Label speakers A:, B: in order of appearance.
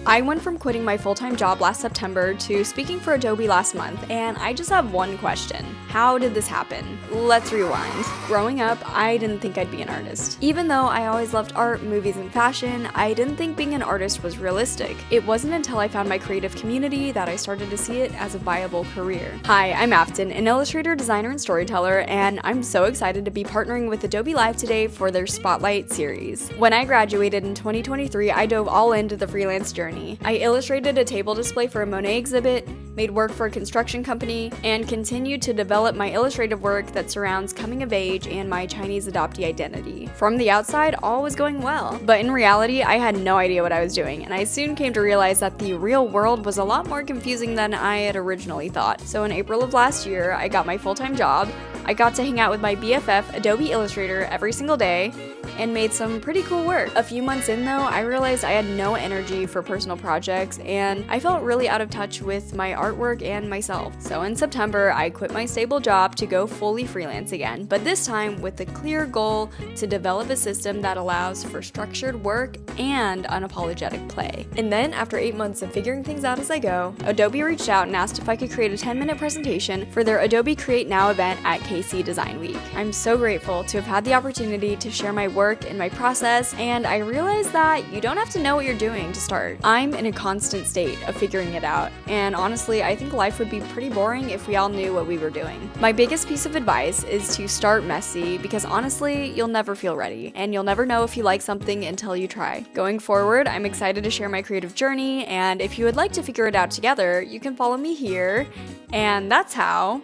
A: I went from quitting my full-time job last September to speaking for Adobe last month, and I just have one question. How did this happen? Let's rewind. Growing up, I didn't think I'd be an artist. Even though I always loved art, movies, and fashion, I didn't think being an artist was realistic. It wasn't until I found my creative community that I started to see it as a viable career. Hi, I'm Afton, an illustrator, designer, and storyteller, and I'm so excited to be partnering with Adobe Live today for their Spotlight series. When I graduated in 2023, I dove all into the freelance journey. I illustrated a table display for a Monet exhibit, made work for a construction company, and continued to develop my illustrative work that surrounds coming of age and my Chinese adoptee identity. From the outside, all was going well, but in reality, I had no idea what I was doing, and I soon came to realize that the real world was a lot more confusing than I had originally thought. So in April of last year, I got my full-time job. I got to hang out with my BFF, Adobe Illustrator, every single day, and made some pretty cool work. A few months in though, I realized I had no energy for personal projects, and I felt really out of touch with my artwork and myself. So in September, I quit my stable job to go fully freelance again, but this time with the clear goal to develop a system that allows for structured work and unapologetic play. And then after 8 months of figuring things out as I go, Adobe reached out and asked if I could create a 10-minute presentation for their Adobe Create Now event at KC Design Week. I'm so grateful to have had the opportunity to share my work and my process, and I realized that you don't have to know what you're doing to start. I'm in a constant state of figuring it out, and honestly, I think life would be pretty boring if we all knew what we were doing. My biggest piece of advice is to start messy, because honestly, you'll never feel ready, and you'll never know if you like something until you try. Going forward, I'm excited to share my creative journey, and if you would like to figure it out together, you can follow me here, and that's how